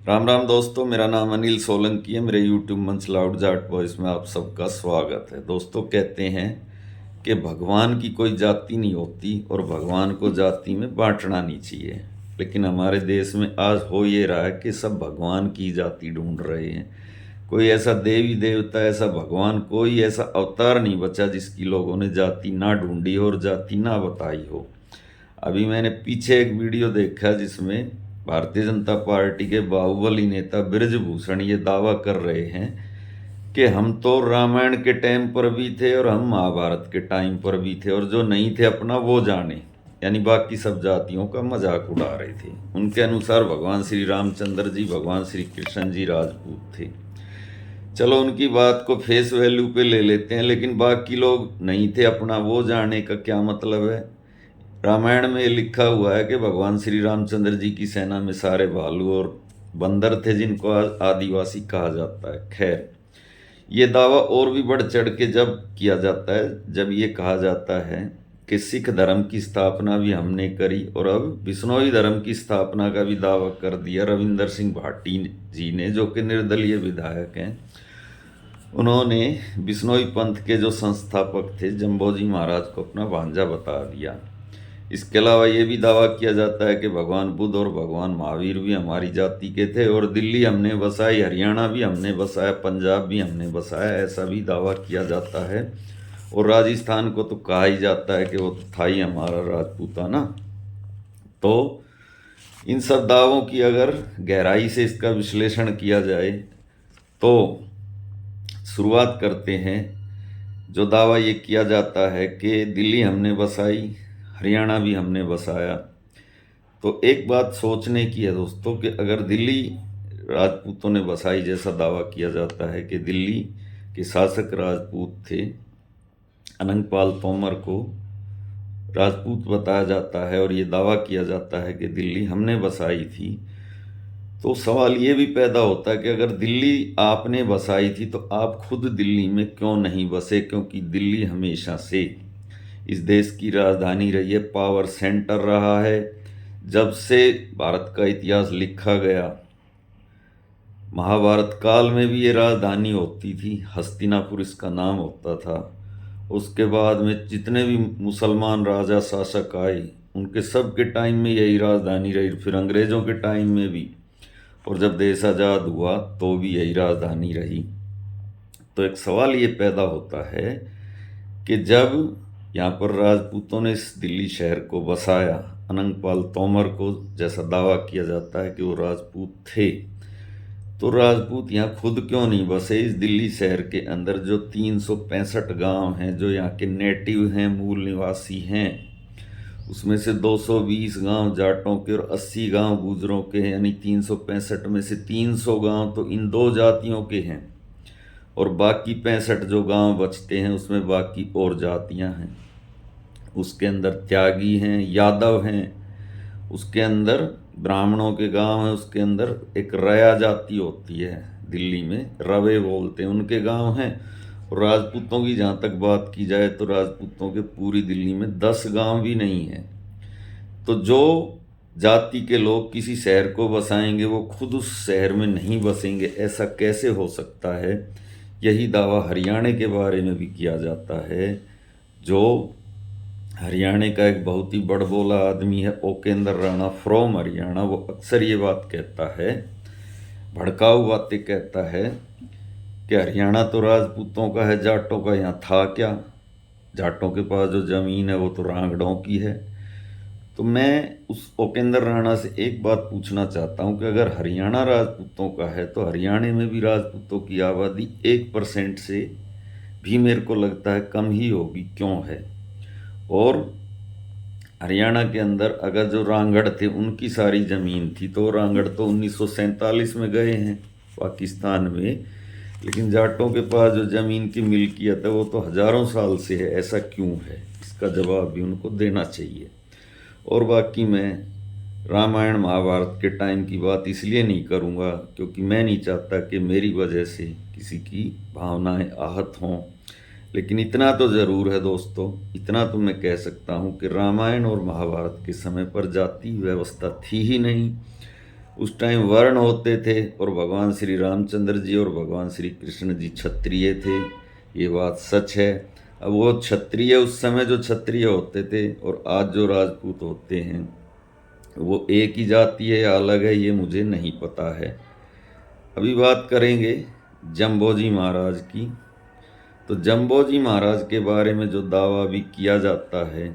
राम राम दोस्तों, मेरा नाम अनिल सोलंकी है। मेरे यूट्यूब मंच लाउड जाट वॉइस में आप सबका स्वागत है। दोस्तों, कहते हैं कि भगवान की कोई जाति नहीं होती और भगवान को जाति में बांटना नहीं चाहिए। लेकिन हमारे देश में आज हो ये रहा है कि सब भगवान की जाति ढूंढ रहे हैं। कोई ऐसा देवी देवता, ऐसा भगवान, कोई ऐसा अवतार नहीं बचा जिसकी लोगों ने जाति ना ढूंढी हो और जाति ना बताई हो। अभी मैंने पीछे एक वीडियो देखा जिसमें भारतीय जनता पार्टी के बाहुबली नेता बृजभूषण ये दावा कर रहे हैं कि हम तो रामायण के टाइम पर भी थे और हम महाभारत के टाइम पर भी थे, और जो नहीं थे अपना वो जाने, यानी बाकी सब जातियों का मजाक उड़ा रहे थे। उनके अनुसार भगवान श्री रामचंद्र जी, भगवान श्री कृष्ण जी राजपूत थे। चलो, उनकी बात को फेस वैल्यू पे ले लेते हैं, लेकिन बाकी लोग नहीं थे अपना वो जाने का क्या मतलब है? रामायण में लिखा हुआ है कि भगवान श्री रामचंद्र जी की सेना में सारे भालू और बंदर थे, जिनको आदिवासी कहा जाता है। खैर, ये दावा और भी बढ़ चढ़ के जब किया जाता है, जब ये कहा जाता है कि सिख धर्म की स्थापना भी हमने करी, और अब बिश्नोई धर्म की स्थापना का भी दावा कर दिया रविंदर सिंह भाटी जी ने, जो कि निर्दलीय विधायक हैं। उन्होंने बिश्नोई पंथ के जो संस्थापक थे जम्बोजी महाराज को अपना भांजा बता दिया। इसके अलावा ये भी दावा किया जाता है कि भगवान बुद्ध और भगवान महावीर भी हमारी जाति के थे, और दिल्ली हमने बसाई, हरियाणा भी हमने बसाया, पंजाब भी हमने बसाया, ऐसा भी दावा किया जाता है। और राजस्थान को तो कहा ही जाता है कि वो तो था ही हमारा राजपूताना। तो इन सब दावों की अगर गहराई से इसका विश्लेषण किया जाए तो शुरुआत करते हैं। जो दावा ये किया जाता है कि दिल्ली हमने बसाई, हरियाणा भी हमने बसाया, तो एक बात सोचने की है दोस्तों कि अगर दिल्ली राजपूतों ने बसाई, जैसा दावा किया जाता है कि दिल्ली के शासक राजपूत थे, अनंगपाल तोमर को राजपूत बताया जाता है, और ये दावा किया जाता है कि दिल्ली हमने बसाई थी, तो सवाल ये भी पैदा होता है कि अगर दिल्ली आपने बसाई थी तो आप खुद दिल्ली में क्यों नहीं बसे? क्योंकि दिल्ली हमेशा से इस देश की राजधानी रही है, पावर सेंटर रहा है। जब से भारत का इतिहास लिखा गया, महाभारत काल में भी ये राजधानी होती थी, हस्तिनापुर इसका नाम होता था। उसके बाद में जितने भी मुसलमान राजा शासक आए, उनके सब के टाइम में यही राजधानी रही, फिर अंग्रेज़ों के टाइम में भी, और जब देश आज़ाद हुआ तो भी यही राजधानी रही। तो एक सवाल ये पैदा होता है कि जब यहाँ पर राजपूतों ने इस दिल्ली शहर को बसाया, अनंगपाल तोमर को जैसा दावा किया जाता है कि वो राजपूत थे, तो राजपूत यहाँ खुद क्यों नहीं बसे? इस दिल्ली शहर के अंदर जो 365 गांव हैं, जो यहाँ के नेटिव हैं, मूल निवासी हैं, उसमें से 220 गांव जाटों के और 80 गांव गुजरों के हैं, यानी 365 में से 300 गांव तो इन दो जातियों के हैं, और बाकी 65 जो गांव बचते हैं उसमें बाकी और जातियां हैं। उसके अंदर त्यागी हैं, यादव हैं, उसके अंदर ब्राह्मणों के गांव हैं, उसके अंदर एक रया जाति होती है, दिल्ली में रवे बोलते हैं, उनके गांव हैं। और राजपूतों की जहाँ तक बात की जाए तो राजपूतों के पूरी दिल्ली में 10 गांव भी नहीं हैं। तो जो जाति के लोग किसी शहर को बसाएंगे वो खुद उस शहर में नहीं बसेंगे, ऐसा कैसे हो सकता है? यही दावा हरियाणा के बारे में भी किया जाता है। जो हरियाणा का एक बहुत ही बड़बोला आदमी है, ओकेंद्र राणा फ्रॉम हरियाणा, वो अक्सर ये बात कहता है, भड़काऊ बातें कहता है कि हरियाणा तो राजपूतों का है, जाटों का यहाँ था क्या? जाटों के पास जो ज़मीन है वो तो रांगड़ों की है। तो मैं उस ओकेंद्र राणा से एक बात पूछना चाहता हूँ कि अगर हरियाणा राजपूतों का है तो हरियाणा में भी राजपूतों की आबादी 1% से भी मेरे को लगता है कम ही होगी, क्यों है? और हरियाणा के अंदर अगर जो रांगड़ थे उनकी सारी ज़मीन थी, तो रांगड़ तो 1947 में गए हैं पाकिस्तान में, लेकिन जाटों के पास जो ज़मीन की मिल्कियत है वो तो हज़ारों साल से है। ऐसा क्यों है? इसका जवाब भी उनको देना चाहिए। और बाकी मैं रामायण महाभारत के टाइम की बात इसलिए नहीं करूँगा क्योंकि मैं नहीं चाहता कि मेरी वजह से किसी की भावनाएं आहत हों। लेकिन इतना तो ज़रूर है दोस्तों, इतना तो मैं कह सकता हूँ कि रामायण और महाभारत के समय पर जाति व्यवस्था थी ही नहीं। उस टाइम वर्ण होते थे और भगवान श्री रामचंद्र जी और भगवान श्री कृष्ण जी क्षत्रिय थे, ये बात सच है। अब वो क्षत्रिय उस समय जो क्षत्रिय होते थे और आज जो राजपूत होते हैं वो एक ही जाति है या अलग है, ये मुझे नहीं पता है। अभी बात करेंगे जम्बोजी महाराज की। तो जम्बोजी महाराज के बारे में जो दावा भी किया जाता है,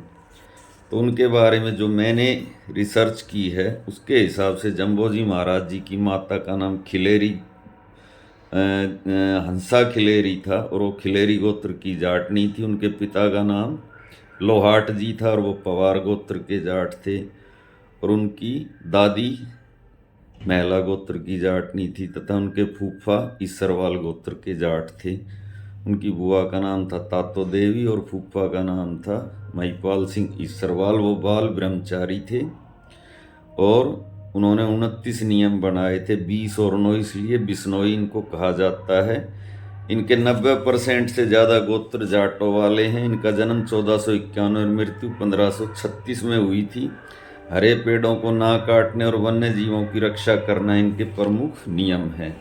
तो उनके बारे में जो मैंने रिसर्च की है उसके हिसाब से जम्बोजी महाराज जी की माता का नाम खिलेरी हंसा खिलेरी था और वो खिलेरी गोत्र की जाटनी थी। उनके पिता का नाम लोहाट जी था और वो पवार गोत्र के जाट थे और उनकी दादी महला गोत्र की जाटनी थी तथा उनके फूफा ईसरवाल गोत्र के जाट थे। उनकी बुआ का नाम था तातो देवी और फूफा का नाम था महिपाल सिंह ईसरवाल। वो बाल ब्रह्मचारी थे और उन्होंने 29 नियम बनाए थे। 20 और 9 इसलिए बिश्नोई इनको कहा जाता है। इनके 90% से ज़्यादा गोत्र जाटों वाले हैं। इनका जन्म 1451 और मृत्यु 1536 में हुई थी। हरे पेड़ों को ना काटने और वन्य जीवों की रक्षा करना इनके प्रमुख नियम हैं।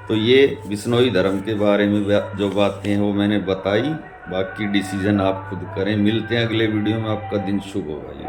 तो ये बिश्नोई धर्म के बारे में जो बातें हैं वो मैंने बताई, बाकी डिसीजन आप खुद करें। मिलते हैं अगले वीडियो में। आपका दिन शुभ हो भाई।